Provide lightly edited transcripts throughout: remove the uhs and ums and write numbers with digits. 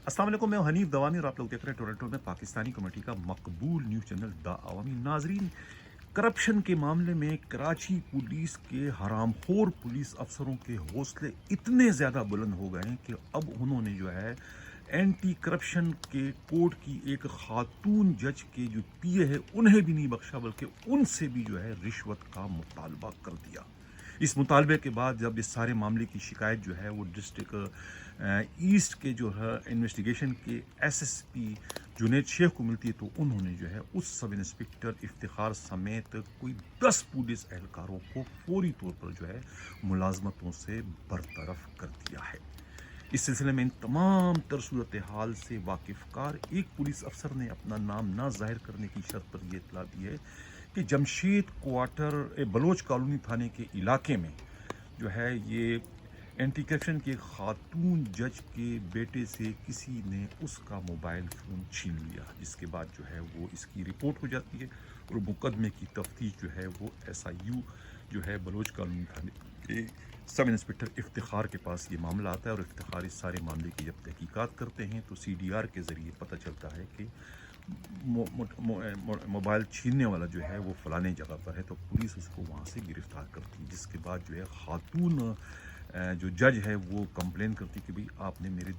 अस्सलाम वालेकुम, मैं हनीफ दवानी और आप लोग देख रहे हैं टोरंटो में पाकिस्तानी कमेटी का मकबूल न्यूज़ चैनल द अवामी। नाजरीन, करप्शन के मामले में कराची पुलिस के हरामखोर पुलिस अफसरों के हौसले इतने ज़्यादा बुलंद हो गए हैं कि अब उन्होंने जो है एंटी करप्शन के कोर्ट की एक खातून जज के जो पीए है उन्हें भी नहीं बख्शा, बल्कि उनसे भी जो है रिश्वत का मुतालबा कर दिया। इस मुतालबे के बाद जब इस सारे मामले की शिकायत जो है वो डिस्ट्रिक्ट ईस्ट के जो है इन्वेस्टिगेशन के एसएसपी जुनैद शेख को मिलती है, तो उन्होंने जो है उस सब इंस्पेक्टर इफ्तिखार समेत कोई 10 पुलिस एहलकारों को फौरी तौर पर जो है मुलाजमतों से बरतरफ कर दिया है। इस सिलसिले में इन तमाम तर सूरत हाल से वाकिफकार एक पुलिस अफसर ने अपना नाम ना जाहिर करने की शर्त पर यह इतला दी है कि जमशेद क्वार्टर बलोच कॉलोनी थाने के इलाके में जो है ये एंटी करप्शन के खातून जज के बेटे से किसी ने उसका मोबाइल फ़ोन छीन लिया, जिसके बाद जो है वो इसकी रिपोर्ट हो जाती है और मुकदमे की तफ्तीश जो है वो SIU जो है बलोच कॉलोनी थाने के सब इंस्पेक्टर इफ्तिखार के पास ये मामला आता है। और इफ्तिखार इस सारे मामले की जब तहकीकात करते हैं तो CDR के ज़रिए पता चलता है कि मोबाइल छीनने वाला जो है वो फलाने जगह पर है, तो पुलिस उसको वहाँ से गिरफ्तार करती है। जिसके बाद जो है खातून जो जज है वो कंप्लेन करती कि भाई आपने मेरे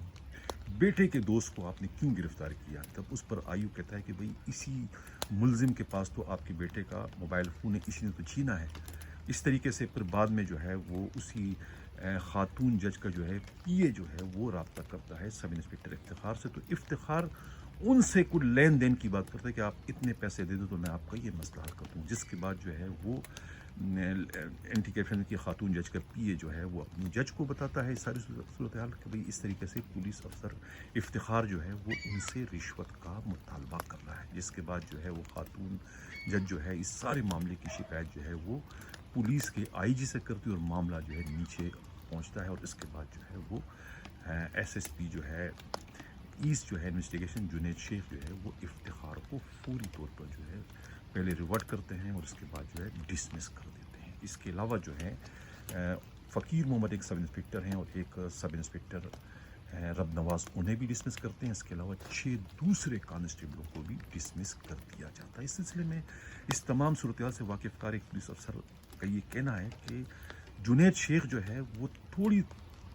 बेटे के दोस्त को आपने क्यों गिरफ्तार किया। तब उस पर आयु कहता है कि भाई इसी मुलजिम के पास तो आपके बेटे का मोबाइल फ़ोन है, इसी ने तो छीना है। इस तरीके से फिर बाद में जो है वो उसी खातून जज का जो है पीए जो है वो रब्ता करता है सब इंस्पेक्टर इफ्तिखार से। तो इफ्तिखार उनसे कुछ लेन देन की बात करता है कि आप इतने पैसे दे दो तो मैं आपका ये मसला हल कर दूँ। जिसके बाद जो है वो एंटी करप्शन की खातून जज का पीए जो है वो अपनी जज को बताता है सारी सूरत हाल कि भाई इस तरीके से पुलिस अफसर इफ्तिखार जो है वो उनसे रिश्वत का मुतालबा कर रहा है। जिसके बाद जो है वो खातून जज जो है इस सारे मामले की शिकायत जो है वो पुलिस के IG से करती है और मामला जो है नीचे पहुंचता है। और इसके बाद जो है वो SSP जो है ईस्ट जो है इन्वेस्टिगेशन जुनैद शेख जो है वो इफ्तिखार को फौरी तौर पर जो है पहले रिवर्ट करते हैं और उसके बाद जो है डिसमिस कर देते हैं। इसके अलावा जो है फ़कीर मोहम्मद एक सब इंस्पेक्टर हैं और एक सब इंस्पेक्टर रब नवाज, उन्हें भी डिसमिस करते हैं। इसके अलावा 6 दूसरे कांस्टेबलों को भी डिसमिस कर दिया जाता है। इस सिलसिले में इस तमाम सूरत हाल से वाकिफकार एक पुलिस अफसर का ये कहना है कि जुनैद शेख जो है वो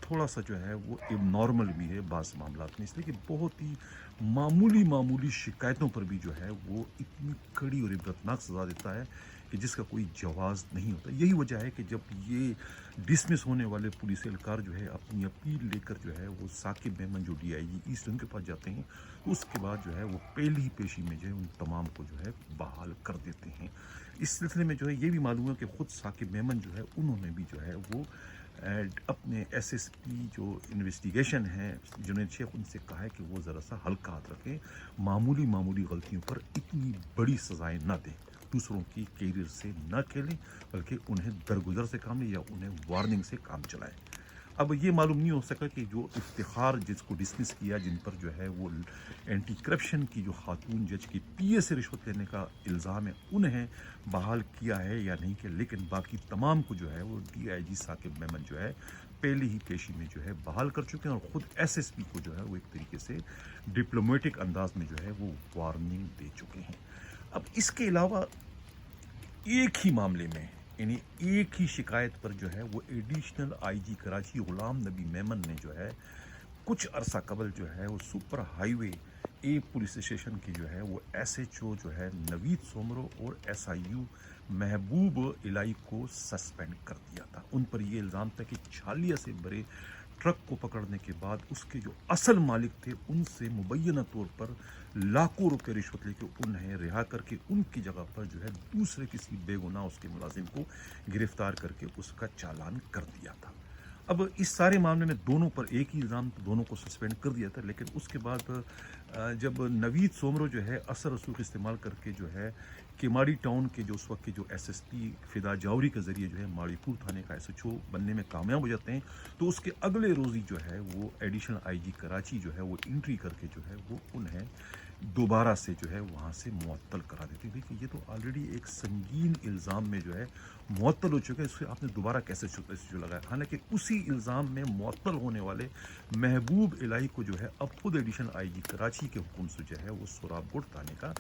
थोड़ा सा जो है वो इबनॉर्मल भी है बाज़ मामलात में, इसलिए कि बहुत ही मामूली शिकायतों पर भी जो है वो इतनी कड़ी और इबरतनाक सज़ा देता है कि जिसका कोई जवाज़ नहीं होता। यही वजह है कि जब ये डिसमिस होने वाले पुलिस एहलकार जो है अपनी अपील लेकर जो है वो साकिब मेमन जो DIG ईस्ट उनके पास जाते हैं, तो उसके बाद जो है वो पहली ही पेशी में जो है उन तमाम को जो है बहाल कर देते हैं। इस सिलसिले में जो है ये भी मालूम है कि ख़ुद साकिब मेमन जो है उन्होंने भी जो है वो अपने SSP जो इन्वेस्टिगेशन है जुनैद शेख, उनसे कहा है कि वो ज़रा सा हल्का हाथ रखें, मामूली गलतियों पर इतनी बड़ी सज़ाएं ना दें, दूसरों की कैरियर से ना खेलें, बल्कि उन्हें दरगुजर से काम लें या उन्हें वार्निंग से काम चलाएं। अब ये मालूम नहीं हो सका कि जो इफ्तिखार जिसको डिसमिस किया, जिन पर जो है वो एंटी करप्शन की जो खातून जज की पीए से रिश्वत लेने का इल्ज़ाम है, उन्हें बहाल किया है या नहीं किया, लेकिन बाकी तमाम को जो है वो DIG साकिब मेमन जो है पहली ही पेशी में जो है बहाल कर चुके हैं और ख़ुद SSP को जो है वो एक तरीके से डिप्लोमेटिक अंदाज में जो है वो वार्निंग दे चुके हैं। अब इसके अलावा एक ही मामले में यानी एक ही शिकायत पर जो है वो एडिशनल IG कराची गुलाम नबी मेमन ने जो है कुछ अरसा कबल जो है वो super highway A police station की जो है वो SHO जो है नवीद सोमरो और SIU महबूब इलाई को सस्पेंड कर दिया था। उन पर ये इल्ज़ाम था कि 46 से बड़े ट्रक को पकड़ने के बाद उसके जो असल मालिक थे उनसे मुबैना तौर पर लाखों रुपए रिश्वत लेके उन्हें रिहा करके उनकी जगह पर जो है दूसरे किसी बेगुनाह उसके मुलाजिम को गिरफ्तार करके उसका चालान कर दिया था। अब इस सारे मामले में दोनों पर एक ही इल्ज़ाम, दोनों को सस्पेंड कर दिया था। लेकिन उसके बाद जब नवीद सोमरो जो है असर रसूख इस्तेमाल करके जो है केमाड़ी टाउन के जो उस वक्त के जो एसएसपी फिदा जावरी के ज़रिए जो है माड़ीपुर थाने का एसएचओ बनने में कामयाब हो जाते हैं, तो उसके अगले रोज़ ही जो है वो एडिशनल आईजी कराची जो है वो एंट्री करके जो है वो उन्हें दोबारा से जो है वहाँ से मुअत्तल करा देती है। देखिए ये तो ऑलरेडी एक संगीन इल्ज़ाम में जो है मुअत्तल हो चुका है, इससे आपने दोबारा कैसे जो लगाया। हालांकि उसी इल्ज़ाम में मुअत्तल होने वाले महबूब इलाही को जो है अब खुद एडिशनल आईजी कराची के हुक्म से जो है वो सोराबगुड़ थाने का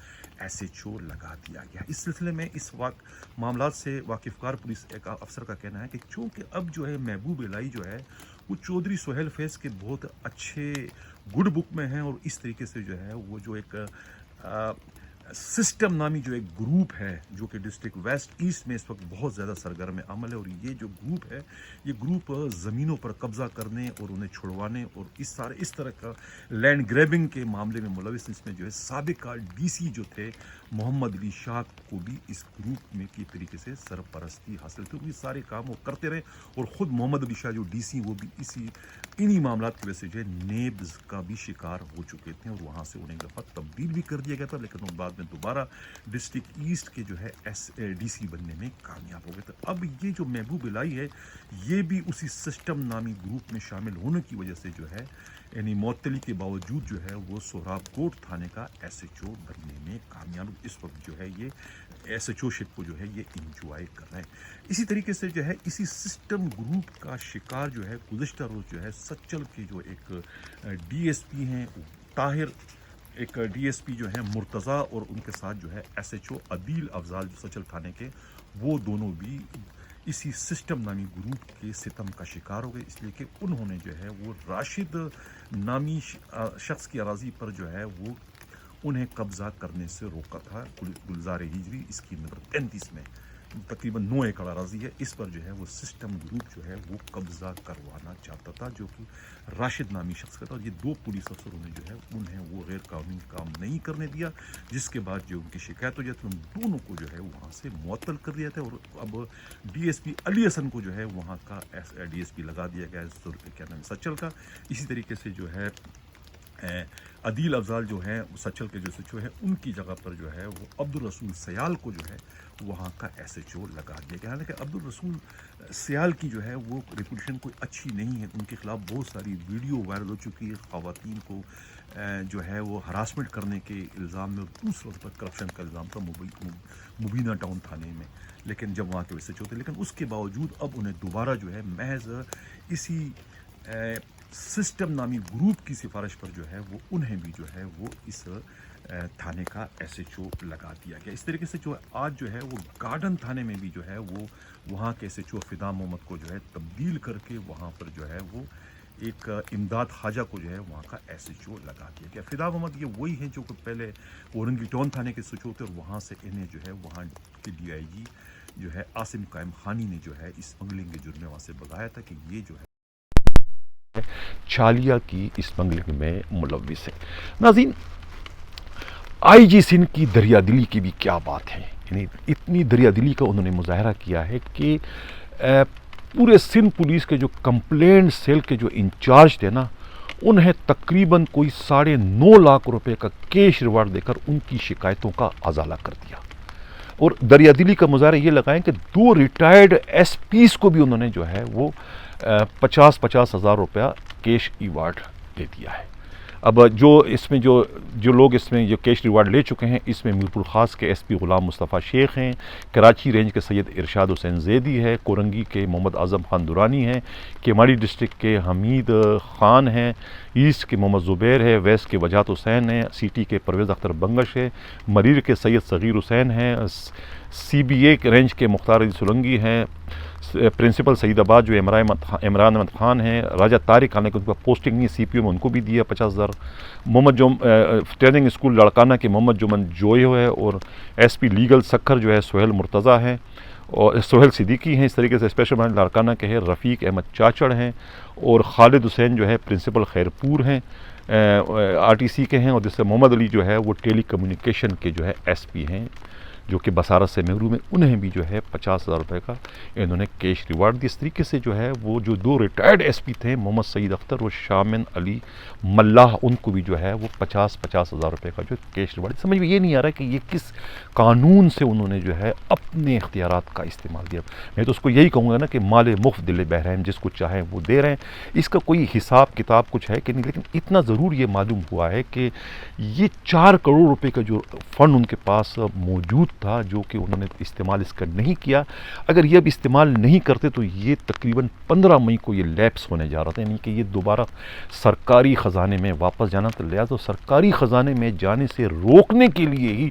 एसएचओ लगा दिया गया। इस सिलसिले में इस वक्त मामला से वाकिफकार पुलिस एक अफसर का कहना है कि चूँकि अब जो है महबूब इलाही जो है वो चौधरी सोहेल फैज़ के बहुत अच्छे गुड बुक में हैं, और इस तरीके से जो है वो जो एक सिस्टम नामी जो एक ग्रुप है जो कि डिस्ट्रिक्ट वेस्ट ईस्ट में इस वक्त बहुत ज़्यादा सरगर्म अमल है, और ये जो ग्रुप है ये ग्रुप ज़मीनों पर कब्ज़ा करने और उन्हें छुड़वाने और इस तरह का लैंड ग्रैबिंग के मामले में मुलविस। इसमें जो है साबिका डीसी जो थे मोहम्मद अली शाह को भी इस ग्रुप में की तरीके से सरपरस्ती हासिल थी, ये सारे काम वो करते रहे, और ख़ुद मोहम्मद अली शाह जो डीसी वो भी इन्हीं मामला की वजह से जो है नेब्स का भी शिकार हो चुके थे, और वहाँ से उन्हें दफ़ा तब्दील भी कर दिया गया था, लेकिन वो बाद में दोबारा डिस्ट्रिक्ट ईस्ट के जो है डीसी बनने में कामयाब हो गए थे। अब ये जो महबूब इलाही है ये भी उसी सिस्टम नामी ग्रुप में शामिल होने की वजह से जो है यानी मुअत्तली के बावजूद जो है वो सोराबकोट थाने का एसएचओ बनने में कामयाब इस वक्त जो है ये एसएचओ शिप को जो है ये इंजॉय कर रहे हैं। इसी तरीके से जो है इसी सिस्टम ग्रुप का शिकार जो है गुज़िश्ता रोज़ जो है सच्चल के जो एक डीएसपी हैं ताहिर, एक डीएसपी जो है मुर्तज़ा, और उनके साथ जो है एसएचओ अदील अफजाल जो सचल थाने के, वो दोनों भी इसी सिस्टम नामी ग्रुप के सितम का शिकार हो गए, इसलिए कि उन्होंने जो है वो राशिद नामी शख्स की अराज़ी पर जो है वो उन्हें कब्ज़ा करने से रोका था। गुलजार हिजरी स्कीम नंबर 35 में तकरीबन 9 एकड़ अराज़ी है, इस पर जो है वो सिस्टम ग्रुप जो है वो कब्ज़ा करवाना चाहता था, जो कि राशिद नामी शख्स का था। और ये 2 पुलिस अफसरों ने जो है उन्हें वो गैर कानूनी काम नहीं करने दिया, जिसके बाद जो उनकी शिकायत हो जाती है उन दोनों को जो है वहाँ से मुअत्तल कर दिया था, और अब डीएसपी अली हसन को जो है वहाँ का डीएसपी लगा दिया गया है, क्या नाम है, सच्चल का। इसी तरीके से जो है अदील अफजाल जो हैं सच्चल के जो एसएचओ हैं उनकी जगह पर जो है वो अब्दुल रसूल सयाल को जो है वहाँ का एसएचओ लगा दिया गया। हालांकि अब्दुल रसूल सयाल की जो है वो रेपुटेशन कोई अच्छी नहीं है, उनके खिलाफ बहुत सारी वीडियो वायरल हो चुकी है, ख़वातीन को जो है वो हरासमेंट करने के इल्ज़ाम में, दूसरे पर करप्शन का इल्ज़ाम था मुबीना टाउन थाने में, लेकिन जब वहाँ के एसएचओ थे, लेकिन उसके बावजूद अब उन्हें दोबारा जो है महज इसी सिस्टम नामी ग्रुप की सिफारिश पर जो है वो उन्हें भी जो है वो इस थाने का एसएचओ लगा दिया गया। इस तरीके से जो आज जो है वो गार्डन थाने में भी जो है वो वहाँ के एसएचओ फिदा मोहम्मद को जो है तब्दील करके वहाँ पर जो है वो एक इमदाद खाजा को जो है वहाँ का एसएचओ लगा दिया गया। फिदा मोहम्मद ये वही हैं जो कि पहले औरंगी टाउन थाने के एसएचओ थे, और वहाँ से इन्हें जो है वहाँ के डीआईजी जो है आसिम कायम खानी ने जो है स्मगलिंग के जुर्म में वहाँ से भगाया था कि ये जो है छालिया की स्मगलिंग में मुलव्विस है। नाज़रीन, आईजी सिंध की दरियादिली की भी क्या बात है, यानी इतनी दरियादिली का उन्होंने मुजाहरा किया है कि पूरे सिंध पुलिस के जो कंप्लेंट सेल के जो इंचार्ज थे ना, उन्हें तकरीबन कोई 9.5 लाख रुपए का कैश रिवार्ड देकर उनकी शिकायतों का अजाला कर दिया। और दरियादिली का मुजाहरा ये लगाएं कि 2 रिटायर्ड एसपीज को भी उन्होंने जो है वो 50-50 हज़ार रुपया कैश रिवार्ड दे दिया है। अब जो लोग इसमें जो कैश रिवार्ड ले चुके हैं, इसमें मीरपुर ख़ास के एसपी ग़ुलाम मुस्तफ़ा शेख हैं, कराची रेंज के सैयद इरशाद हुसैन ज़ैदी है, कोरंगी के मोहम्मद आज़म खान दुरानी हैं, केमाड़ी डिस्ट्रिक्ट के हमीद ख़ान हैं, ईस्ट के मोहम्मद ज़ुबैर है, वेस्ट के वजाहत हुसैन है, सिटी के परवेज़ अख्तर बंगश है, मरीर के सैयद सग़ीर हुसैन हैं, CBA रेंज के मुख्तार अली सोलंगी हैं, प्रिंसिपल सईदाबाद जो इमरान अहमद खान हैं, राजा तारिक, हालांकि उनका पोस्टिंग नहीं CPO में, उनको भी दिया 50,000। मोहम्मद ट्रेनिंग स्कूल लड़काना के मोहम्मद जुमन जोयो है, और SP लीगल सखर जो है सोहेल मुर्तज़ा हैं और सोहेल सिद्दीकी हैं। इस तरीके से स्पेशल ब्रांच लड़काना के हैं रफ़ीक अहमद चाचड़ हैं, और खालिद हुसैन जो है प्रिंसिपल खैरपुर हैं, RTC के हैं, और जिससे मोहम्मद अली जो है वो टेली कम्युनिकेशन के जो है SP हैं جو کہ بصارت سے محروم ہیں، انہیں بھی جو ہے 50,000 روپے کا انہوں نے کیش ریوارڈ دی۔ اس طریقے سے جو ہے وہ جو 2 ریٹائرڈ ایس پی تھے، محمد سعید اختر اور شامن علی ملاح، ان کو بھی جو ہے وہ 50,000 روپے کا جو کیش ریوارڈ۔ سمجھ میں یہ نہیں آ رہا کہ یہ کس قانون سے انہوں نے جو ہے اپنے اختیارات کا استعمال کیا۔ میں تو اس کو یہی کہوں گا نا کہ مال مفت دل بہرحم، جس کو چاہیں وہ دے رہے ہیں، اس کا کوئی حساب کتاب کچھ ہے کہ نہیں، لیکن اتنا ضرور یہ معلوم ہوا ہے کہ یہ 4 کروڑ روپے کا جو فنڈ ان کے پاس موجود تھا، جو کہ انہوں نے استعمال اس کا نہیں کیا، اگر یہ اب استعمال نہیں کرتے تو یہ تقریباً 15 مئی کو یہ لیپس ہونے جا رہا تھا، یعنی کہ یہ دوبارہ سرکاری خزانے میں واپس جانا تھا۔ لہٰذا سرکاری خزانے میں جانے سے روکنے کے لیے ہی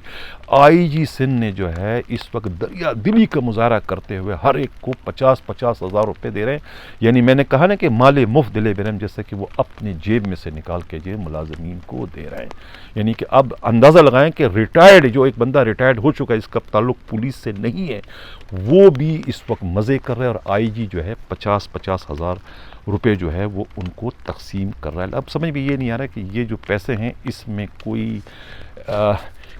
آئی جی سندھ نے جو ہے اس وقت دریا دلی کا مظاہرہ کرتے ہوئے ہر ایک کو 50,000 روپے دے رہے ہیں۔ یعنی میں نے کہا نا کہ مال مفت دل برہم، جیسا کہ وہ اپنے جیب میں سے نکال کے جو ملازمین کو دے رہے ہیں۔ یعنی کہ اب اندازہ لگائیں کہ ریٹائرڈ جو ایک بندہ ریٹائرڈ ہو چکا ہے، اس کا تعلق پولیس سے نہیں ہے، وہ بھی اس وقت مزے کر رہے ہیں، اور آئی جی جو ہے 50,000 روپے جو ہے وہ ان کو تقسیم کر رہا ہے۔ اب سمجھ میں یہ نہیں آ رہا کہ یہ جو پیسے ہیں اس میں کوئی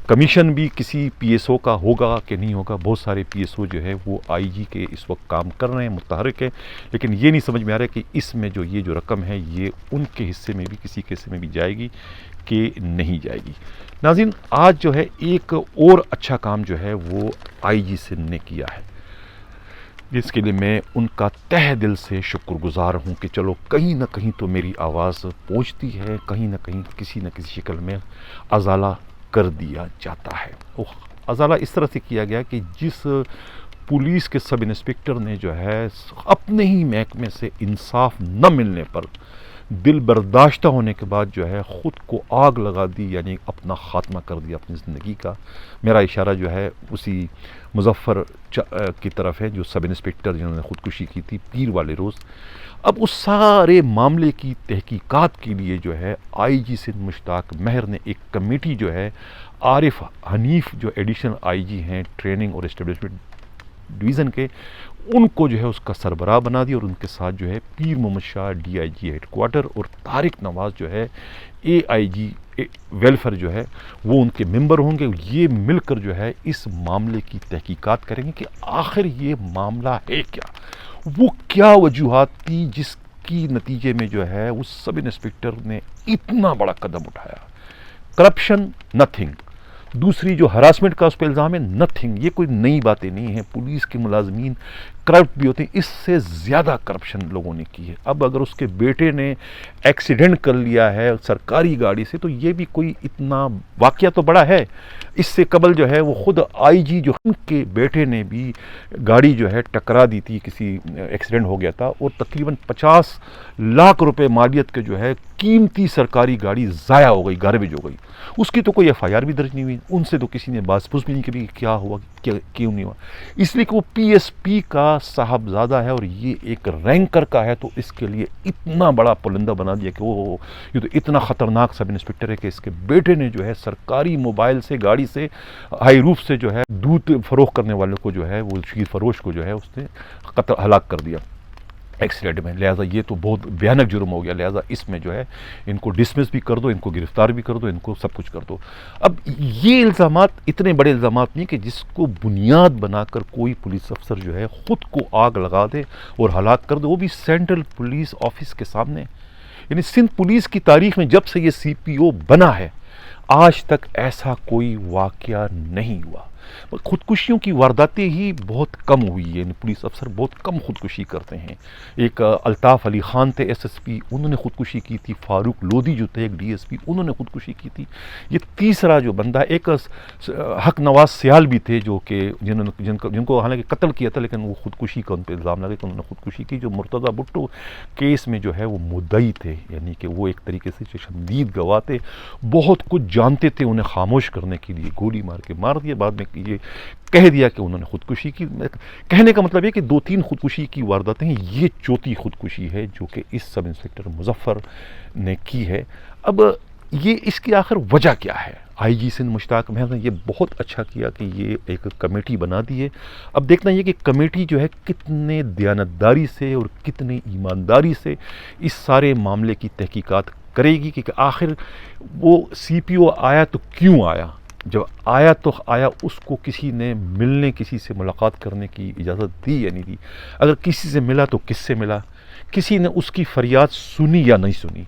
کمیشن بھی کسی پی ایس او کا ہوگا کہ نہیں ہوگا۔ بہت سارے پی ایس او جو ہے وہ آئی جی کے اس وقت کام کر رہے ہیں، متحرک ہیں، لیکن یہ نہیں سمجھ میں آ رہا ہے کہ اس میں جو یہ جو رقم ہے یہ ان کے حصے میں بھی، کسی کے حصے میں بھی جائے گی کہ نہیں جائے گی۔ ناظرین، آج جو ہے ایک اور اچھا کام جو ہے وہ آئی جی سندھ نے کیا ہے، جس کے لیے میں ان کا تہ دل سے شکر گزار ہوں کہ چلو کہیں نہ کہیں تو میری آواز پہنچتی ہے، کہیں نہ کہیں کسی نہ کسی شکل میں ازالہ کر دیا جاتا ہے۔ ازالہ اس طرح سے کیا گیا کہ جس پولیس کے سب انسپکٹر نے جو ہے اپنے ہی محکمے سے انصاف نہ ملنے پر دل برداشتہ ہونے کے بعد جو ہے خود کو آگ لگا دی، یعنی اپنا خاتمہ کر دیا اپنی زندگی کا۔ میرا اشارہ جو ہے اسی مظفر کی طرف ہے، جو سب انسپکٹر جنہوں نے خودکشی کی تھی پیر والے روز۔ اب اس سارے معاملے کی تحقیقات کے لیے جو ہے آئی جی سندھ مشتاق مہر نے ایک کمیٹی جو ہے، عارف حنیف جو ایڈیشنل آئی جی ہیں ٹریننگ اور اسٹیبلشمنٹ ڈویژن کے، ان کو جو ہے اس کا سربراہ بنا دیا، اور ان کے ساتھ جو ہے Pir Muhammad Shah D I G headquarter اور طارق نواز جو ہے اے آئی جی ویلفیئر جو ہے وہ ان کے ممبر ہوں گے۔ یہ مل کر جو ہے اس معاملے کی تحقیقات کریں گے کہ آخر یہ معاملہ ہے کیا، وہ کیا وجوہات تھی جس کی نتیجے میں جو ہے اس سب انسپکٹر نے اتنا بڑا قدم اٹھایا۔ کرپشن نتھنگ، دوسری جو ہراسمنٹ کا اس پہ الزام ہے نتھنگ، یہ کوئی نئی باتیں نہیں ہیں، پولیس کے ملازمین کرپٹ بھی ہوتے ہیں، اس سے زیادہ کرپشن لوگوں نے کی ہے۔ اب اگر اس کے بیٹے نے ایکسیڈنٹ کر لیا ہے سرکاری گاڑی سے تو یہ بھی کوئی اتنا واقعہ تو بڑا ہے۔ اس سے قبل جو ہے وہ خود آئی جی جو ان کے بیٹے نے بھی گاڑی جو ہے ٹکرا دی تھی، کسی ایکسیڈنٹ ہو گیا تھا، اور تقریباً 50 لاکھ روپے مالیت کے جو ہے قیمتی سرکاری گاڑی ضائع ہو گئی، گاربیج ہو گئی۔ اس کی تو کوئی ایف آئی آر بھی درج نہیں ہوئی، ان سے تو کسی نے باز پوچھ بھی نہیں کی کیا ہوا کیوں نہیں ہوا، اس لیے کہ وہ پی ایس پی کا صاحبزادہ ہے اور یہ ایک رینکر کا ہے، تو اس کے لیے اتنا بڑا پلندہ بنا دیا کہ وہ یہ تو اتنا خطرناک سب انسپکٹر ہے کہ اس کے بیٹے نے جو ہے سرکاری موبائل سے گاڑی سے ہائی روف سے جو ہے دودھ فروخت کرنے والے کو جو ہے وہ شیر فروش کو جو ہے اس نے ہلاک کر دیا ایکسیڈنٹ میں۔ لہٰذا یہ تو بہت بھیانک جرم ہو گیا، لہٰذا اس میں جو ہے ان کو ڈسمس بھی کر دو، ان کو گرفتار بھی کر دو، ان کو سب کچھ کر دو۔ اب یہ الزامات اتنے بڑے الزامات نہیں کہ جس کو بنیاد بنا کر کوئی پولیس افسر جو ہے خود کو آگ لگا دے اور ہلاک کر دے، وہ بھی سینٹرل پولیس آفس کے سامنے۔ یعنی سندھ پولیس کی تاریخ میں جب سے یہ سی پی او بنا ہے آج تک ایسا کوئی واقعہ نہیں ہوا۔ خودکشیوں کی وارداتیں ہی بہت کم ہوئی ہیں، پولیس افسر بہت کم خودکشی کرتے ہیں۔ ایک الطاف علی خان تھے ایس ایس پی، انہوں نے خودکشی کی تھی۔ فاروق لودھی جو تھے ایک ڈی ایس پی، انہوں نے خودکشی کی تھی۔ یہ تیسرا جو بندہ، ایک حق نواز سیال بھی تھے جو کہ جن کو حالانکہ قتل کیا تھا لیکن وہ خودکشی کا ان پہ الزام لگا کہ انہوں نے خودکشی کی، جو مرتضیٰ بھٹو کیس میں جو ہے وہ مدعی تھے، یعنی کہ وہ ایک طریقے سے جو شدید گواہ تھے، بہت کچھ جانتے تھے، انہیں خاموش کرنے کے لیے گولی مار کے مار دیا، بعد میں یہ کہہ دیا کہ انہوں نے خودکشی کی۔ کہنے کا مطلب یہ کہ 2-3 خودکشی کی وارداتیں ہیں، یہ چوتھی خودکشی ہے جو کہ اس سب انسپکٹر مظفر نے کی ہے۔ اب یہ اس کی آخر وجہ کیا ہے؟ آئی جی سندھ مشتاق مہر نے یہ بہت اچھا کیا کہ یہ ایک کمیٹی بنا دی ہے۔ اب دیکھنا یہ کہ کمیٹی جو ہے کتنے دیانتداری سے اور کتنے ایمانداری سے اس سارے معاملے کی تحقیقات کرے گی کہ آخر وہ سی پی او آیا تو کیوں آیا، جب آیا تو آیا، اس کو کسی نے ملنے، کسی سے ملاقات کرنے کی اجازت دی یا نہیں دی؟ اگر کسی سے ملا تو کس سے ملا؟ کسی نے اس کی فریاد سنی یا نہیں سنی؟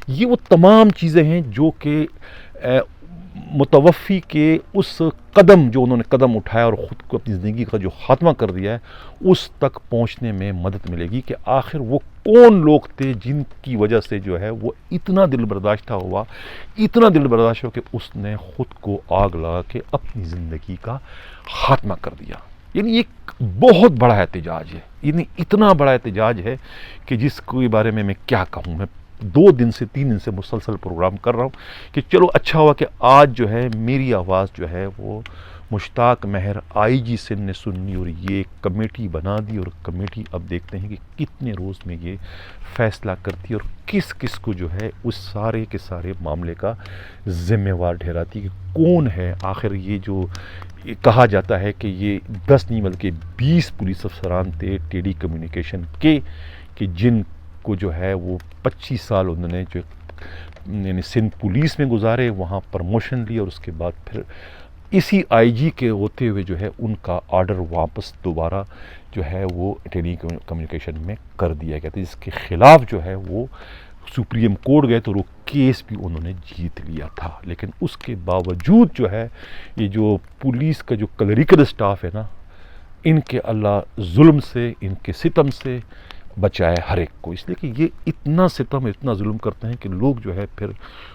یہ وہ تمام چیزیں ہیں جو کہ متوفی کے اس قدم جو انہوں نے قدم اٹھایا اور خود کو اپنی زندگی کا جو خاتمہ کر دیا ہے، اس تک پہنچنے میں مدد ملے گی کہ آخر وہ کون لوگ تھے جن کی وجہ سے جو ہے وہ اتنا دل برداشتہ ہوا، اتنا دل برداشت ہو کہ اس نے خود کو آگ لگا کے اپنی زندگی کا خاتمہ کر دیا۔ یعنی ایک بہت بڑا احتجاج ہے، یعنی اتنا بڑا احتجاج ہے کہ جس کے بارے میں کیا کہوں۔ میں 2 دن سے 3 دن سے مسلسل پروگرام کر رہا ہوں کہ چلو اچھا ہوا کہ آج جو ہے میری آواز جو ہے وہ مشتاق مہر IG سندھ نے سنی اور یہ کمیٹی بنا دی، اور کمیٹی اب دیکھتے ہیں کہ کتنے روز میں یہ فیصلہ کرتی ہے اور کس کس کو جو ہے اس سارے کے سارے معاملے کا ذمہ وار ٹھہراتی کہ کون ہے آخر۔ یہ جو کہا جاتا ہے کہ یہ 10 نہیں بلکہ 20 پولیس افسران تھے ٹیلی کمیونیکیشن کے، کہ جن کو جو ہے وہ 25 سال انہوں نے جو یعنی سندھ پولیس میں گزارے، وہاں پرموشن لی، اور اس کے بعد پھر اسی IG کے ہوتے ہوئے جو ہے ان کا آرڈر واپس دوبارہ جو ہے وہ ٹیلی کمیونیکیشن میں کر دیا گیا تھا، جس کے خلاف جو ہے وہ سپریم کورٹ گئے تو وہ کیس بھی انہوں نے جیت لیا تھا۔ لیکن اس کے باوجود جو ہے یہ جو پولیس کا جو کلریکل اسٹاف ہے نا، ان کے اللہ ظلم سے، ان کے ستم سے بچائے ہر ایک کو، اس لیے کہ یہ اتنا ستم، اتنا ظلم کرتے ہیں کہ لوگ جو ہے پھر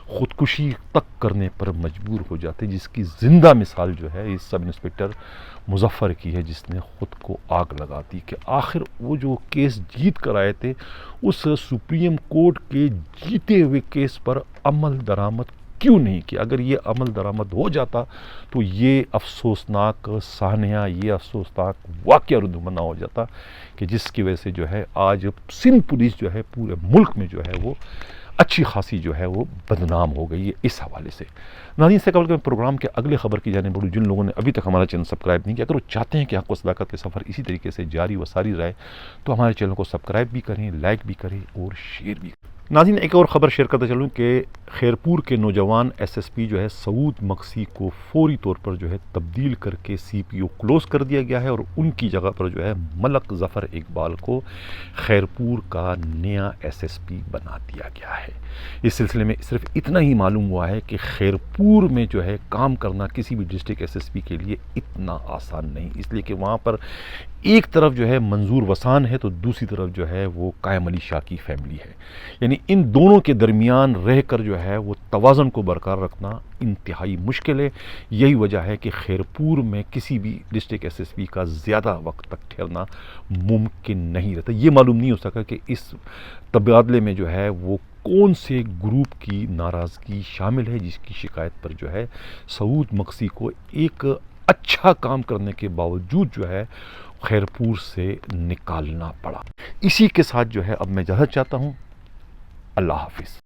خودکشی تک کرنے پر مجبور ہو جاتے ہیں، جس کی زندہ مثال جو ہے اس سب انسپکٹر مظفر کی ہے، جس نے خود کو آگ لگا دی کہ آخر وہ جو کیس جیت کر آئے تھے، اس سپریم کورٹ کے جیتے ہوئے کیس پر عمل درآمد کیوں نہیں کیا؟ اگر یہ عمل درآمد ہو جاتا تو یہ افسوسناک سانحہ، یہ افسوسناک واقعہ رونما نہ ہو جاتا کہ جس کی وجہ سے جو ہے آج سندھ پولیس جو ہے پورے ملک میں جو ہے وہ اچھی خاصی جو ہے وہ بدنام ہو گئی ہے اس حوالے سے۔ ناظرین، سے قبل کہ میں پروگرام کے اگلے خبر کی جانب بڑھوں، جن لوگوں نے ابھی تک ہمارا چینل سبسکرائب نہیں کیا، اگر وہ چاہتے ہیں کہ حق و صداقت کے سفر اسی طریقے سے جاری و ساری رہے تو ہمارے چینل کو سبسکرائب بھی کریں، لائک بھی کریں اور شیئر بھی کریں۔ ناظرین، ایک اور خبر شیئر کرتے چلوں کہ خیرپور کے نوجوان SSP جو ہے سعود مقصی کو فوری طور پر جو ہے تبدیل کر کے CPO کلوز کر دیا گیا ہے، اور ان کی جگہ پر جو ہے ملک ظفر اقبال کو خیرپور کا نیا SSP بنا دیا گیا ہے۔ اس سلسلے میں صرف اتنا ہی معلوم ہوا ہے کہ خیرپور میں جو ہے کام کرنا کسی بھی ڈسٹرکٹ SSP کے لیے اتنا آسان نہیں، اس لیے کہ وہاں پر ایک طرف جو ہے منظور وسان ہے تو دوسری طرف جو ہے وہ قائم علی شاہ کی فیملی ہے، یعنی ان دونوں کے درمیان رہ کر جو ہے وہ توازن کو برقرار رکھنا انتہائی مشکل ہے۔ یہی وجہ ہے کہ خیرپور میں کسی بھی ڈسٹرکٹ SSP کا زیادہ وقت تک ٹھہرنا ممکن نہیں رہتا۔ یہ معلوم نہیں ہو سکا کہ اس تبادلے میں جو ہے وہ کون سے گروپ کی ناراضگی شامل ہے، جس کی شکایت پر جو ہے سعود مقصی کو ایک اچھا کام کرنے کے باوجود جو ہے خیرپور سے نکالنا پڑا۔ اسی کے ساتھ جو ہے اب میں اجازت چاہتا ہوں۔ اللہ حافظ۔